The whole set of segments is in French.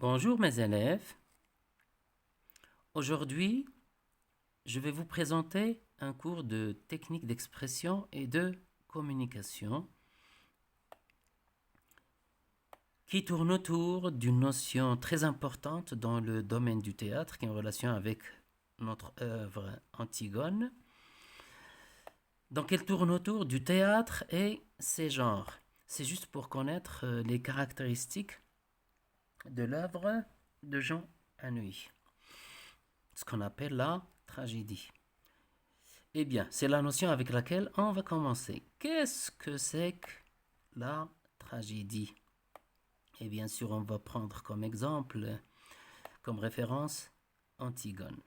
Bonjour mes élèves. Aujourd'hui, je vais vous présenter un cours de technique d'expression et de communication qui tourne autour d'une notion très importante dans le domaine du théâtre qui est en relation avec notre œuvre Antigone. Donc elle tourne autour du théâtre et ses genres. C'est juste pour connaître les caractéristiques de l'œuvre de Jean Anouilh, ce qu'on appelle la tragédie. Eh bien, c'est la notion avec laquelle on va commencer. Qu'est-ce que c'est que la tragédie? Et bien sûr, on va prendre comme exemple, comme référence, Antigone.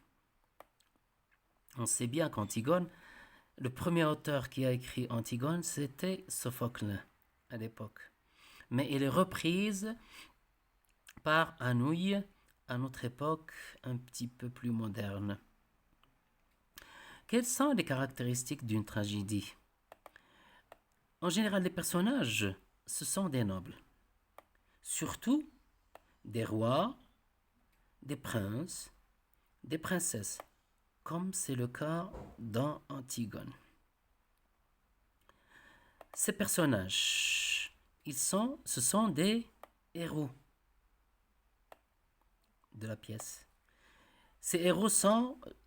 On sait bien qu'Antigone, le premier auteur qui a écrit Antigone, c'était Sophocle à l'époque. Mais elle est reprise par Anouilh à notre époque un petit peu plus moderne. Quelles sont les caractéristiques d'une tragédie? En général, les personnages, ce sont des nobles. Surtout des rois, des princes, des princesses, comme c'est le cas dans Antigone. Ces personnages, ce sont des héros de la pièce. Ces héros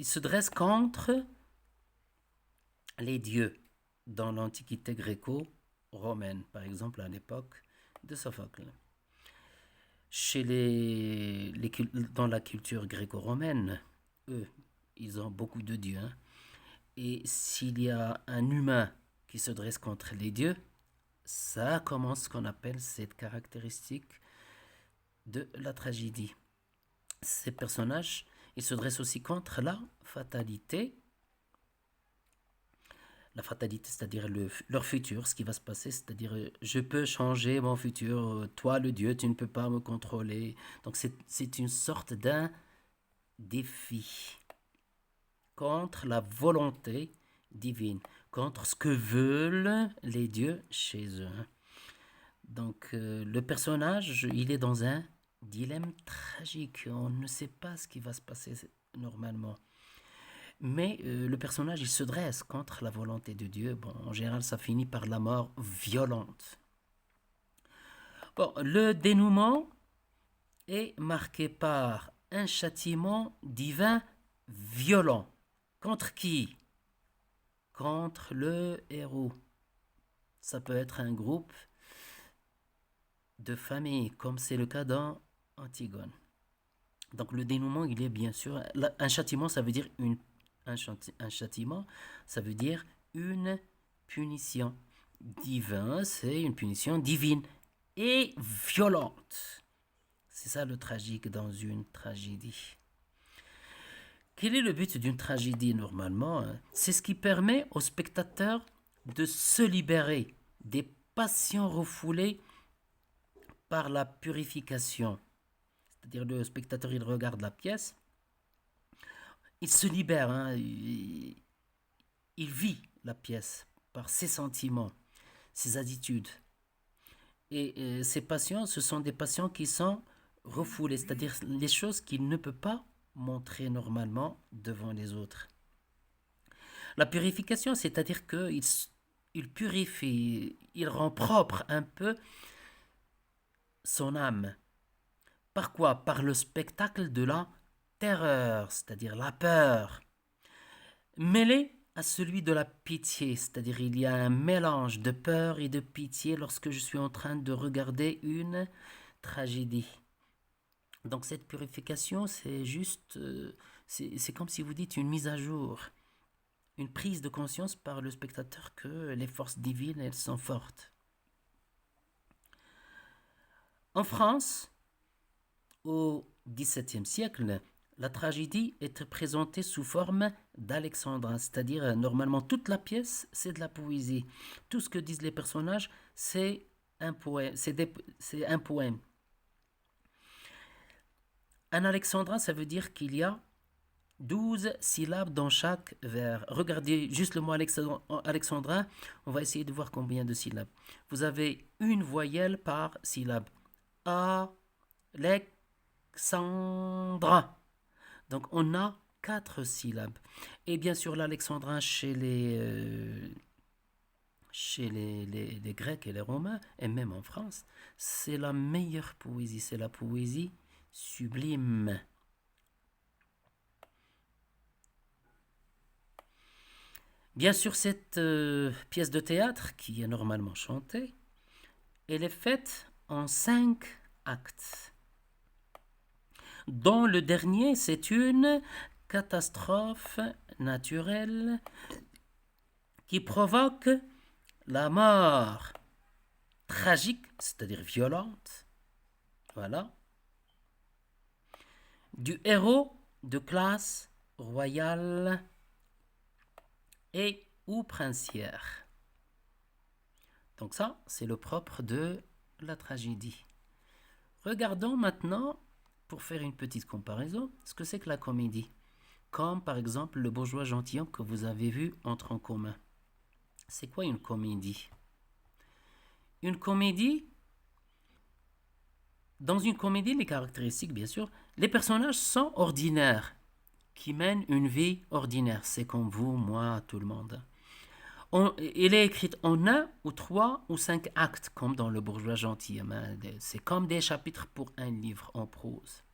ils se dressent contre les dieux dans l'Antiquité gréco-romaine, par exemple à l'époque de Sophocle. Dans la culture gréco-romaine, eux, ils ont beaucoup de dieux. Et s'il y a un humain qui se dresse contre les dieux, ça commence ce qu'on appelle cette caractéristique de la tragédie. Ces personnages, ils se dressent aussi contre la fatalité. La fatalité, c'est-à-dire leur futur, ce qui va se passer, c'est-à-dire je peux changer mon futur, toi le Dieu, tu ne peux pas me contrôler. Donc c'est une sorte d'un défi contre la volonté divine, contre ce que veulent les dieux chez eux. Donc le personnage, il est dans un dilemme tragique. On ne sait pas ce qui va se passer normalement. Mais le personnage, il se dresse contre la volonté de Dieu. Bon, en général, ça finit par la mort violente. Bon, le dénouement est marqué par un châtiment divin violent. Contre qui? Contre le héros. Ça peut être un groupe de familles, comme c'est le cas dans Antigone. Donc le dénouement, il est bien sûr... Un châtiment, ça veut dire un châtiment, ça veut dire une punition. Divin, c'est une punition divine et violente. C'est ça le tragique dans une tragédie. Quel est le but d'une tragédie normalement? C'est ce qui permet au spectateur de se libérer des passions refoulées par la purification. C'est-à-dire le spectateur, il regarde la pièce, il se libère, il vit la pièce par ses sentiments, ses attitudes. Et ces passions, ce sont des passions qui sont refoulées, c'est-à-dire les choses qu'il ne peut pas montrer normalement devant les autres. La purification, c'est-à-dire qu'il purifie, il rend propre un peu son âme. Par quoi? Par le spectacle de la terreur, c'est-à-dire la peur, mêlé à celui de la pitié, c'est-à-dire il y a un mélange de peur et de pitié lorsque je suis en train de regarder une tragédie. Donc cette purification, c'est juste, c'est comme si vous dites une mise à jour, une prise de conscience par le spectateur que les forces divines, elles sont fortes. En France, au XVIIe siècle, la tragédie est présentée sous forme d'alexandrin, c'est-à-dire normalement toute la pièce, c'est de la poésie. Tout ce que disent les personnages, c'est un poème. C'est un poème. Un alexandrin, ça veut dire qu'il y a 12 syllabes dans chaque vers. Regardez juste le mot alexandrin, on va essayer de voir combien de syllabes. Vous avez une voyelle par syllabe. A, Alexandra. Donc on a 4 syllabes. Et bien sûr, l'alexandrin chez les Grecs et les Romains, et même en France, c'est la meilleure poésie. C'est la poésie sublime. Bien sûr, cette pièce de théâtre, qui est normalement chantée, elle est faite en 5 actes. Dont le dernier, c'est une catastrophe naturelle qui provoque la mort tragique, c'est-à-dire violente, voilà, du héros de classe royale et ou princière. Donc ça, c'est le propre de la tragédie. Regardons maintenant, pour faire une petite comparaison, ce que c'est que la comédie. Comme par exemple le bourgeois gentilhomme que vous avez vu entre en commun. C'est quoi une comédie? Une comédie, dans une comédie, les caractéristiques, bien sûr, les personnages sont ordinaires, qui mènent une vie ordinaire. C'est comme vous, moi, tout le monde. Elle est écrite en 1 ou 3 ou 5 actes, comme dans Le Bourgeois gentilhomme. C'est comme des chapitres pour un livre en prose.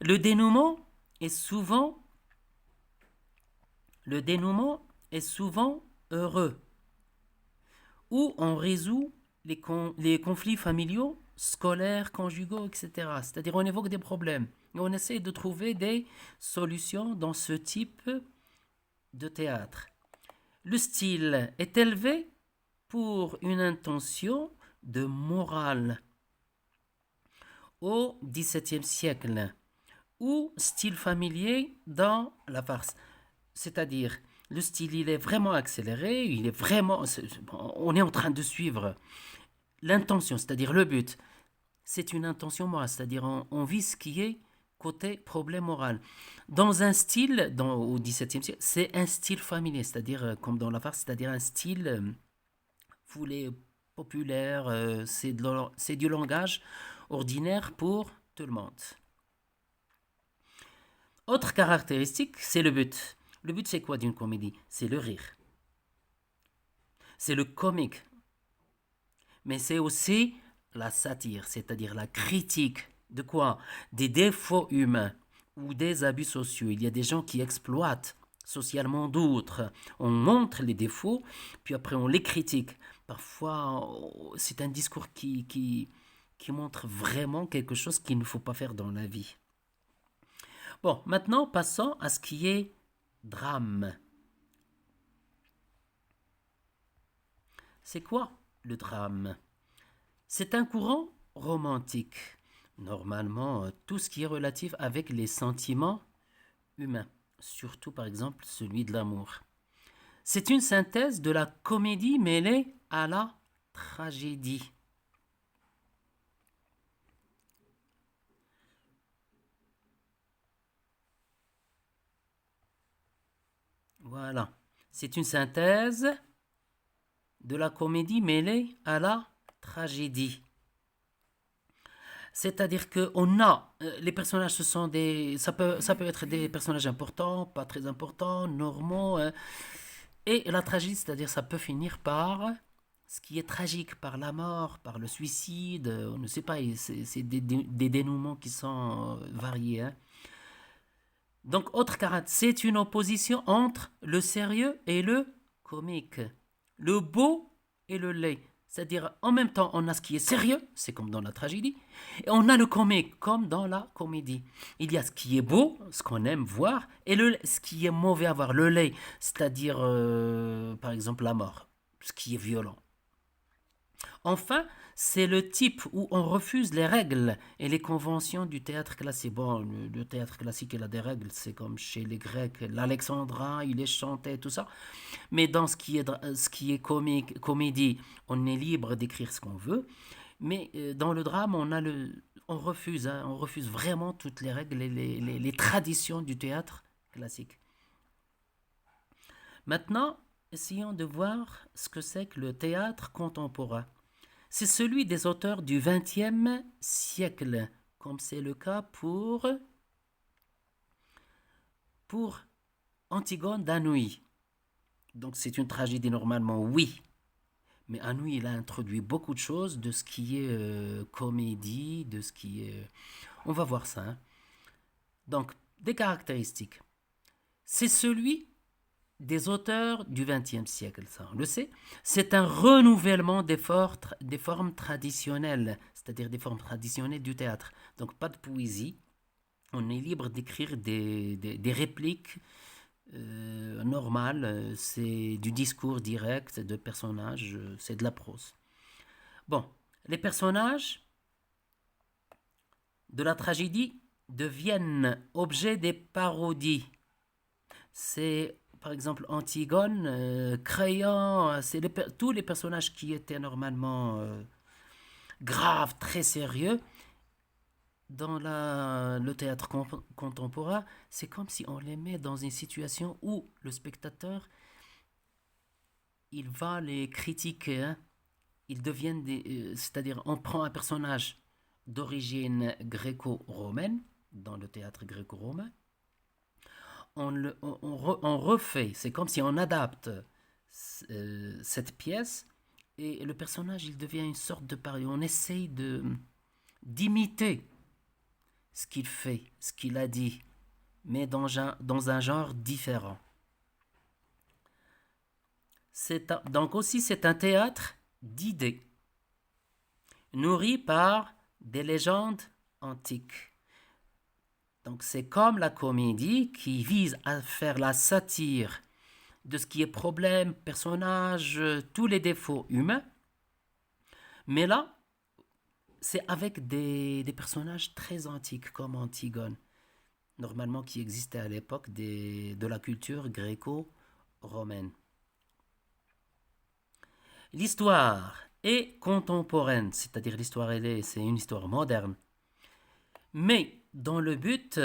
Le dénouement est souvent, heureux, où on résout les conflits familiaux, scolaires, conjugaux, etc. C'est-à-dire on évoque des problèmes et on essaie de trouver des solutions dans ce type de théâtre. Le style est élevé pour une intention de morale au XVIIe siècle, ou style familier dans la farce. C'est-à-dire, le style, il est vraiment accéléré, on est en train de suivre l'intention, c'est-à-dire le but. C'est une intention morale, c'est-à-dire on vise ce qui est côté problème moral. Dans un style, au XVIIe siècle, c'est un style familier, c'est-à-dire comme dans la farce, c'est-à-dire un style foulé populaire, c'est du langage ordinaire pour tout le monde. Autre caractéristique, c'est le but. Le but, c'est quoi d'une comédie? C'est le rire. C'est le comique. Mais c'est aussi la satire, c'est-à-dire la critique de quoi? Des défauts humains ou des abus sociaux. Il y a des gens qui exploitent socialement d'autres. On montre les défauts, puis après on les critique. Parfois, c'est un discours qui montre vraiment quelque chose qu'il ne faut pas faire dans la vie. Bon, maintenant passons à ce qui est drame. C'est quoi le drame? C'est un courant romantique. Normalement, tout ce qui est relatif avec les sentiments humains, surtout par exemple celui de l'amour. C'est une synthèse de la comédie mêlée à la tragédie. Voilà. C'est une synthèse de la comédie mêlée à la tragédie. C'est-à-dire que les personnages, ça peut être des personnages importants, pas très importants, normaux, hein. Et la tragédie, c'est-à-dire ça peut finir par ce qui est tragique, par la mort, par le suicide, on ne sait pas, c'est des dénouements qui sont variés, hein. Donc, autre caractère, c'est une opposition entre le sérieux et le comique, le beau et le laid. C'est-à-dire, en même temps, on a ce qui est sérieux, c'est comme dans la tragédie, et on a le comique, comme dans la comédie. Il y a ce qui est beau, ce qu'on aime voir, et ce qui est mauvais à voir, le laid, c'est-à-dire, par exemple, la mort, ce qui est violent. Enfin, c'est le type où on refuse les règles et les conventions du théâtre classique. Bon, le théâtre classique, il a des règles, c'est comme chez les Grecs, l'Alexandrin, il est chanté, tout ça. Mais dans ce qui est comédie, on est libre d'écrire ce qu'on veut. Mais dans le drame, on refuse, hein, on refuse vraiment toutes les règles et les traditions du théâtre classique. Maintenant, essayons de voir ce que c'est que le théâtre contemporain. C'est celui des auteurs du XXe siècle, comme c'est le cas pour Antigone d'Anouilh. Donc c'est une tragédie normalement, oui. Mais Anouilh, il a introduit beaucoup de choses de ce qui est comédie, de ce qui est... On va voir ça. Hein. Donc, des caractéristiques. C'est celui des auteurs du XXe siècle, ça on le sait. C'est un renouvellement des formes traditionnelles, c'est-à-dire des formes traditionnelles du théâtre. Donc pas de poésie, on est libre d'écrire des répliques normales, c'est du discours direct de personnages, c'est de la prose. Bon, les personnages de la tragédie deviennent objet des parodies. C'est par exemple Antigone, Créon, c'est tous les personnages qui étaient normalement graves, très sérieux. Dans le théâtre contemporain, c'est comme si on les met dans une situation où le spectateur, il va les critiquer. Hein. Ils deviennent c'est-à-dire on prend un personnage d'origine gréco-romaine, dans le théâtre gréco-romain, on refait, c'est comme si on adapte cette pièce et le personnage il devient une sorte de parodie. On essaye d'imiter ce qu'il fait, ce qu'il a dit, mais dans un genre différent. Donc aussi c'est un théâtre d'idées, nourri par des légendes antiques. Donc c'est comme la comédie qui vise à faire la satire de ce qui est problème, personnage, tous les défauts humains. Mais là, c'est avec des personnages très antiques comme Antigone, normalement qui existaient à l'époque de la culture gréco-romaine. L'histoire est contemporaine, c'est-à-dire l'histoire c'est une histoire moderne. Mais dans le but,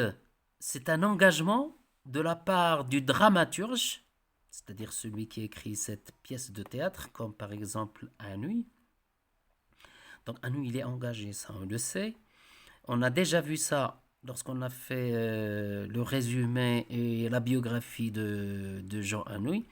c'est un engagement de la part du dramaturge, c'est-à-dire celui qui écrit cette pièce de théâtre, comme par exemple Anouilh. Donc Anouilh, il est engagé, ça on le sait. On a déjà vu ça lorsqu'on a fait le résumé et la biographie de Jean Anouilh.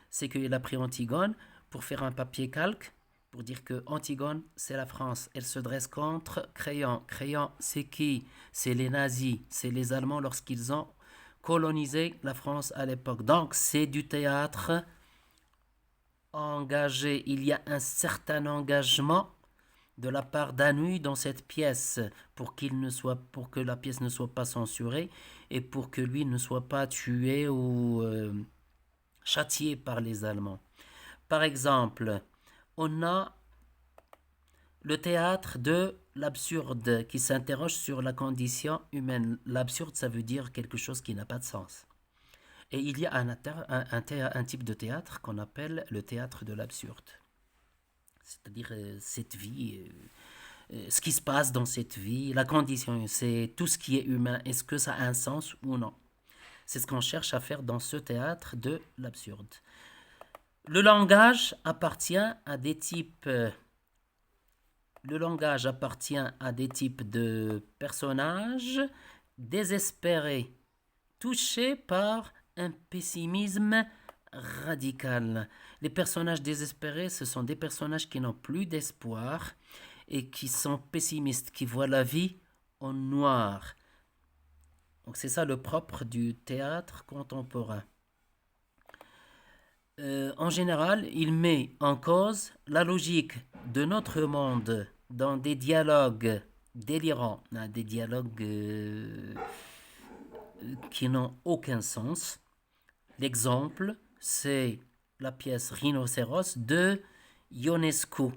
C'est qu'il a pris Antigone pour faire un papier calque, pour dire que Antigone, c'est la France. Elle se dresse contre Créon. Créon, c'est qui? C'est les nazis, c'est les Allemands lorsqu'ils ont colonisé la France à l'époque. Donc, c'est du théâtre engagé. Il y a un certain engagement de la part d'Anouilh dans cette pièce pour que la pièce ne soit pas censurée et pour que lui ne soit pas tué ou châtié par les Allemands. Par exemple, on a le théâtre de l'absurde qui s'interroge sur la condition humaine. L'absurde, ça veut dire quelque chose qui n'a pas de sens. Et il y a un type de théâtre qu'on appelle le théâtre de l'absurde. C'est-à-dire cette vie, ce qui se passe dans cette vie, la condition, c'est tout ce qui est humain. Est-ce que ça a un sens ou non? C'est ce qu'on cherche à faire dans ce théâtre de l'absurde. Le langage appartient à des types de personnages désespérés, touchés par un pessimisme radical. Les personnages désespérés, ce sont des personnages qui n'ont plus d'espoir et qui sont pessimistes, qui voient la vie en noir. Donc c'est ça le propre du théâtre contemporain. En général, il met en cause la logique de notre monde dans des dialogues délirants, des dialogues qui n'ont aucun sens. L'exemple, c'est la pièce Rhinocéros de Ionescu.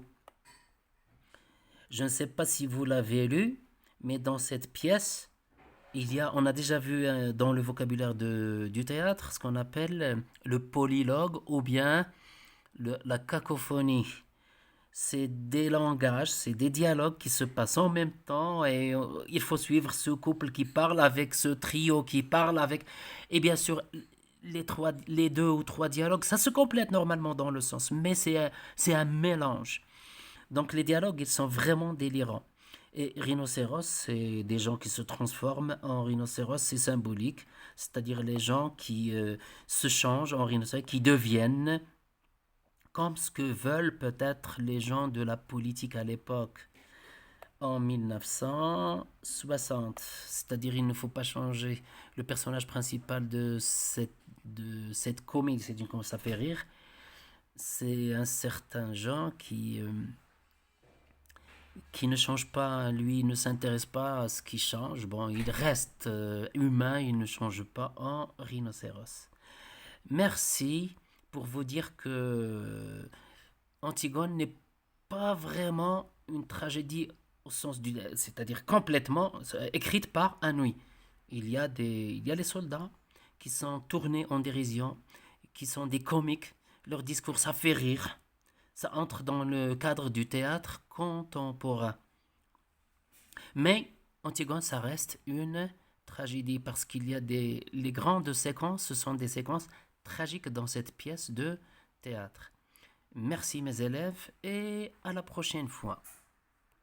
Je ne sais pas si vous l'avez lu, mais dans cette pièce, on a déjà vu dans le vocabulaire du théâtre ce qu'on appelle le polylogue ou bien la cacophonie. C'est des langages, c'est des dialogues qui se passent en même temps et il faut suivre ce couple qui parle avec ce trio qui parle avec... Et bien sûr, les deux ou trois dialogues, ça se complète normalement dans le sens, mais c'est un mélange. Donc les dialogues, ils sont vraiment délirants. Et rhinocéros, c'est des gens qui se transforment en rhinocéros, c'est symbolique, c'est-à-dire les gens qui se changent en rhinocéros, qui deviennent comme ce que veulent peut-être les gens de la politique à l'époque en 1960. C'est-à-dire il ne faut pas changer le personnage principal de cette comédie, ça fait rire, c'est un certain Jean qui ne change pas, lui, ne s'intéresse pas à ce qui change. Bon, il reste humain, il ne change pas en rhinocéros. Merci pour vous dire que Antigone n'est pas vraiment une tragédie au sens du, c'est-à-dire complètement écrite par Anouilh. Il y a les soldats qui sont tournés en dérision, qui sont des comiques. Leur discours, ça fait rire. Ça entre dans le cadre du théâtre contemporain. Mais Antigone, ça reste une tragédie parce qu'il y a les grandes séquences, ce sont des séquences tragiques dans cette pièce de théâtre. Merci mes élèves et à la prochaine fois.